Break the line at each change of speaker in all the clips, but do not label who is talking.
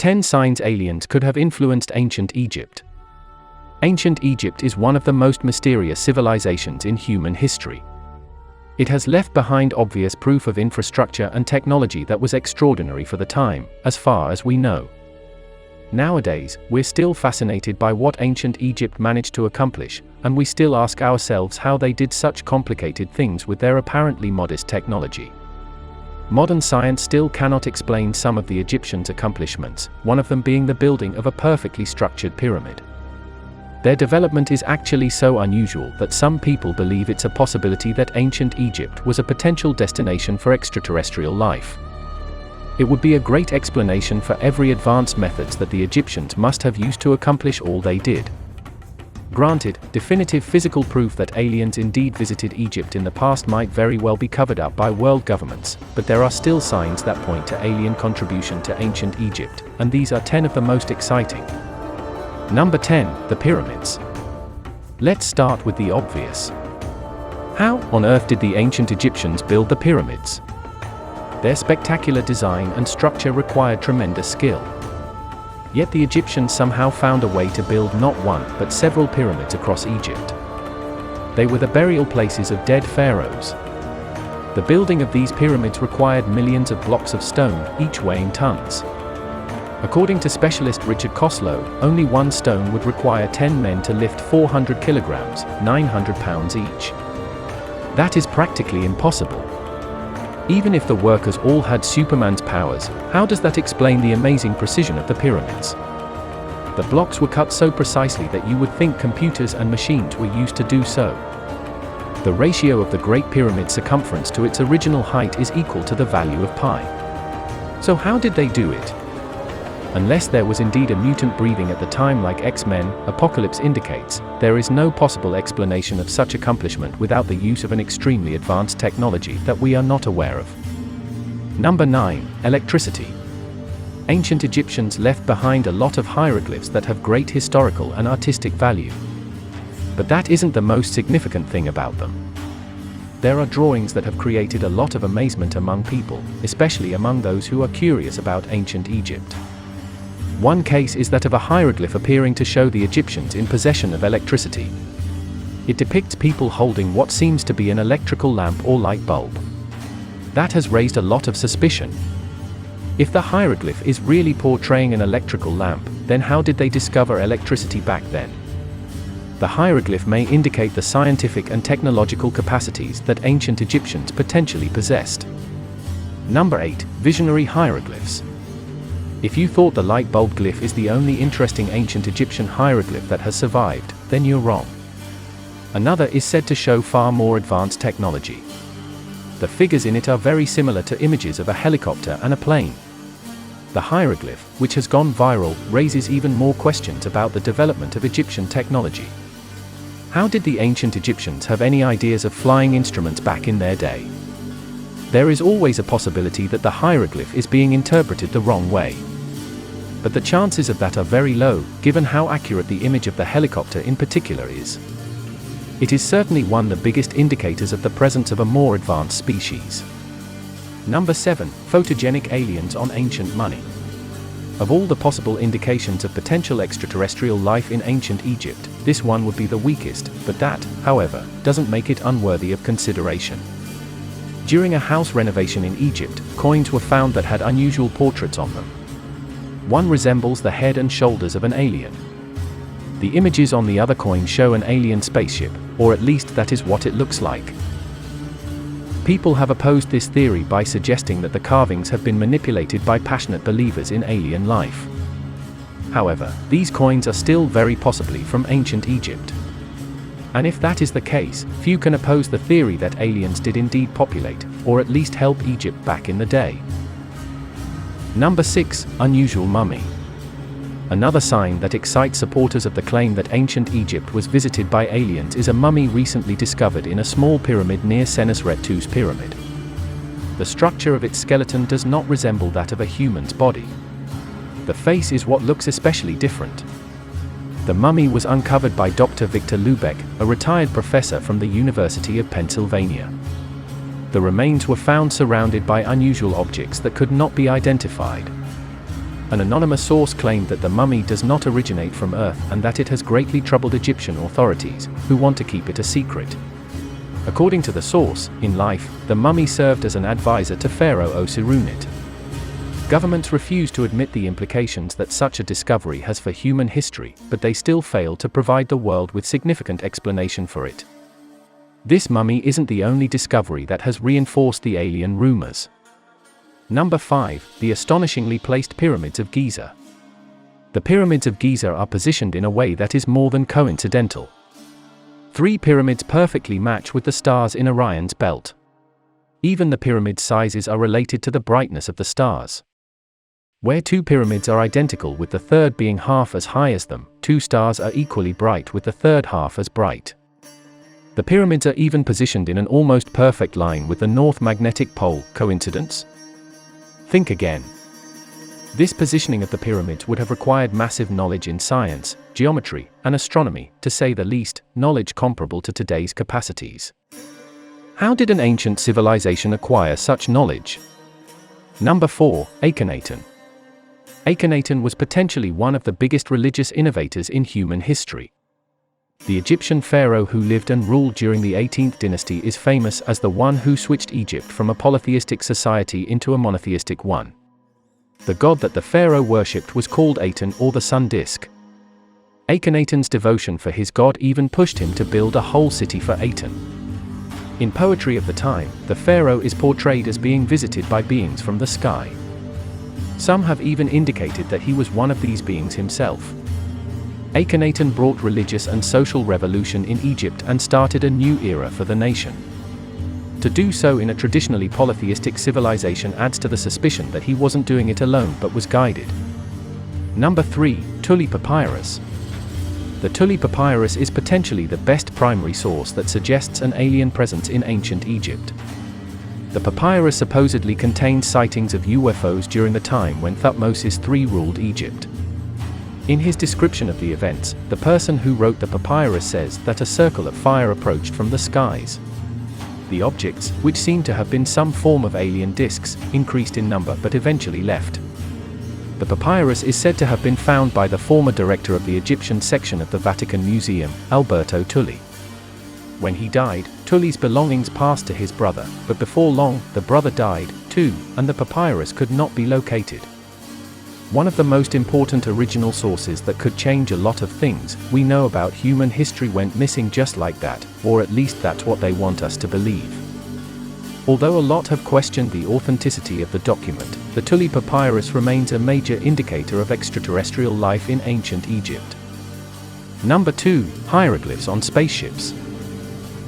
10 signs aliens could have influenced ancient Egypt. Ancient Egypt is one of the most mysterious civilizations in human history. It has left behind obvious proof of infrastructure and technology that was extraordinary for the time, as far as we know. Nowadays, we're still fascinated by what ancient Egypt managed to accomplish, and we still ask ourselves how they did such complicated things with their apparently modest technology. Modern science still cannot explain some of the Egyptians' accomplishments, one of them being the building of a perfectly structured pyramid. Their development is actually so unusual that some people believe it's a possibility that ancient Egypt was a potential destination for extraterrestrial life. It would be a great explanation for every advanced methods that the Egyptians must have used to accomplish all they did. Granted, definitive physical proof that aliens indeed visited Egypt in the past might very well be covered up by world governments, but there are still signs that point to alien contribution to ancient Egypt, and these are 10 of the most exciting. Number 10, the pyramids. Let's start with the obvious. How on earth did the ancient Egyptians build the pyramids? Their spectacular design and structure required tremendous skill. Yet the Egyptians somehow found a way to build not one, but several pyramids across Egypt. They were the burial places of dead pharaohs. The building of these pyramids required millions of blocks of stone, each weighing tons. According to specialist Richard Koslow, only one stone would require 10 men to lift 400 kilograms, 900 pounds each. That is practically impossible. Even if the workers all had Superman's powers, how does that explain the amazing precision of the pyramids? The blocks were cut so precisely that you would think computers and machines were used to do so. The ratio of the Great Pyramid's circumference to its original height is equal to the value of pi. So how did they do it? Unless there was indeed a mutant breathing at the time like X-Men, Apocalypse indicates, there is no possible explanation of such accomplishment without the use of an extremely advanced technology that we are not aware of. Number 9, electricity. Ancient Egyptians left behind a lot of hieroglyphs that have great historical and artistic value. But that isn't the most significant thing about them. There are drawings that have created a lot of amazement among people, especially among those who are curious about ancient Egypt. One case is that of a hieroglyph appearing to show the Egyptians in possession of electricity. It depicts people holding what seems to be an electrical lamp or light bulb. That has raised a lot of suspicion. If the hieroglyph is really portraying an electrical lamp, then how did they discover electricity back then? The hieroglyph may indicate the scientific and technological capacities that ancient Egyptians potentially possessed. Number 8, visionary hieroglyphs. If you thought the light bulb glyph is the only interesting ancient Egyptian hieroglyph that has survived, then you're wrong. Another is said to show far more advanced technology. The figures in it are very similar to images of a helicopter and a plane. The hieroglyph, which has gone viral, raises even more questions about the development of Egyptian technology. How did the ancient Egyptians have any ideas of flying instruments back in their day? There is always a possibility that the hieroglyph is being interpreted the wrong way. But the chances of that are very low, given how accurate the image of the helicopter in particular is. It is certainly one of the biggest indicators of the presence of a more advanced species. Number 7, photogenic aliens on ancient money. Of all the possible indications of potential extraterrestrial life in ancient Egypt, this one would be the weakest, but that, however, doesn't make it unworthy of consideration. During a house renovation in Egypt, coins were found that had unusual portraits on them. One resembles the head and shoulders of an alien. The images on the other coin show an alien spaceship, or at least that is what it looks like. People have opposed this theory by suggesting that the carvings have been manipulated by passionate believers in alien life. However, these coins are still very possibly from ancient Egypt. And if that is the case, few can oppose the theory that aliens did indeed populate, or at least help Egypt back in the day. Number 6, unusual mummy. Another sign that excites supporters of the claim that ancient Egypt was visited by aliens is a mummy recently discovered in a small pyramid near Senusret II's pyramid. The structure of its skeleton does not resemble that of a human's body. The face is what looks especially different. The mummy was uncovered by Dr. Victor Lubeck, a retired professor from the University of Pennsylvania. The remains were found surrounded by unusual objects that could not be identified. An anonymous source claimed that the mummy does not originate from Earth and that it has greatly troubled Egyptian authorities, who want to keep it a secret. According to the source, in life, the mummy served as an advisor to Pharaoh Osirunit. Governments refuse to admit the implications that such a discovery has for human history, but they still fail to provide the world with significant explanation for it. This mummy isn't the only discovery that has reinforced the alien rumors. Number 5. The astonishingly placed Pyramids of Giza. The Pyramids of Giza are positioned in a way that is more than coincidental. 3 pyramids perfectly match with the stars in Orion's belt. Even the pyramid sizes are related to the brightness of the stars. Where 2 pyramids are identical with the third being half as high as them, 2 stars are equally bright with the third half as bright. The pyramids are even positioned in an almost perfect line with the North Magnetic Pole. Coincidence? Think again. This positioning of the pyramids would have required massive knowledge in science, geometry, and astronomy, to say the least, knowledge comparable to today's capacities. How did an ancient civilization acquire such knowledge? Number 4. Akhenaten. Akhenaten was potentially one of the biggest religious innovators in human history. The Egyptian pharaoh who lived and ruled during the 18th dynasty is famous as the one who switched Egypt from a polytheistic society into a monotheistic one. The god that the pharaoh worshipped was called Aten, or the sun disk. Akhenaten's devotion for his god even pushed him to build a whole city for Aten. In poetry of the time, the pharaoh is portrayed as being visited by beings from the sky. Some have even indicated that he was one of these beings himself. Akhenaten brought religious and social revolution in Egypt and started a new era for the nation. To do so in a traditionally polytheistic civilization adds to the suspicion that he wasn't doing it alone but was guided. Number 3. Tuli Papyrus. The Tuli Papyrus is potentially the best primary source that suggests an alien presence in ancient Egypt. The papyrus supposedly contains sightings of UFOs during the time when Thutmose III ruled Egypt. In his description of the events, the person who wrote the papyrus says that a circle of fire approached from the skies. The objects, which seem to have been some form of alien discs, increased in number but eventually left. The papyrus is said to have been found by the former director of the Egyptian section of the Vatican Museum, Alberto Tulli. When he died, Tulli's belongings passed to his brother, but before long, the brother died, too, and the papyrus could not be located. One of the most important original sources that could change a lot of things we know about human history went missing just like that, or at least that's what they want us to believe. Although a lot have questioned the authenticity of the document, the Tuli Papyrus remains a major indicator of extraterrestrial life in ancient Egypt. Number 2. Hieroglyphs on spaceships.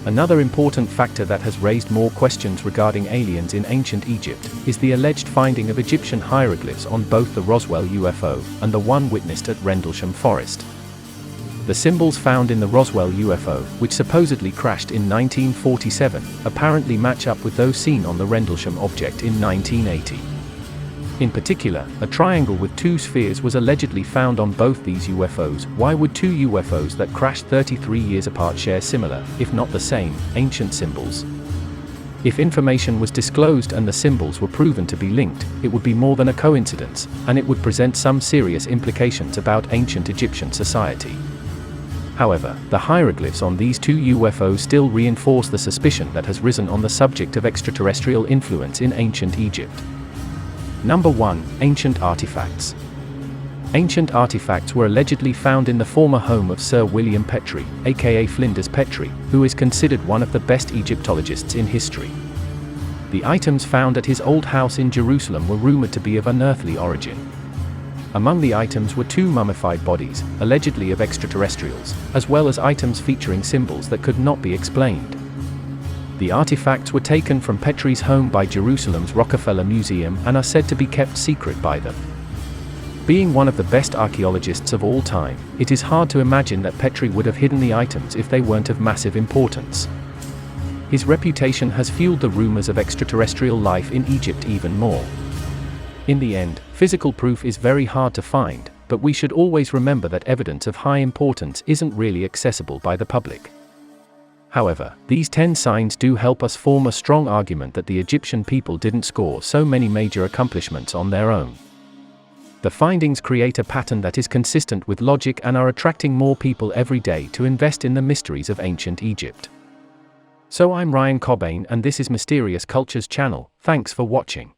Another important factor that has raised more questions regarding aliens in ancient Egypt is the alleged finding of Egyptian hieroglyphs on both the Roswell UFO and the one witnessed at Rendlesham Forest. The symbols found in the Roswell UFO, which supposedly crashed in 1947, apparently match up with those seen on the Rendlesham object in 1980. In particular, a triangle with 2 spheres was allegedly found on both these UFOs. Why would 2 UFOs that crashed 33 years apart share similar, if not the same, ancient symbols? If information was disclosed and the symbols were proven to be linked, it would be more than a coincidence, and it would present some serious implications about ancient Egyptian society. However, the hieroglyphs on these 2 UFOs still reinforce the suspicion that has risen on the subject of extraterrestrial influence in ancient Egypt. Number 1. Ancient artifacts. Ancient artifacts were allegedly found in the former home of Sir William Petrie, aka Flinders Petrie, who is considered one of the best Egyptologists in history. The items found at his old house in Jerusalem were rumored to be of unearthly origin. Among the items were 2 mummified bodies, allegedly of extraterrestrials, as well as items featuring symbols that could not be explained. The artifacts were taken from Petrie's home by Jerusalem's Rockefeller Museum and are said to be kept secret by them. Being one of the best archaeologists of all time, it is hard to imagine that Petrie would have hidden the items if they weren't of massive importance. His reputation has fueled the rumors of extraterrestrial life in Egypt even more. In the end, physical proof is very hard to find, but we should always remember that evidence of high importance isn't really accessible by the public. However, these 10 signs do help us form a strong argument that the Egyptian people didn't score so many major accomplishments on their own. The findings create a pattern that is consistent with logic and are attracting more people every day to invest in the mysteries of ancient Egypt. So I'm Ryan Cobain and this is Mysterious Cultures Channel. Thanks for watching.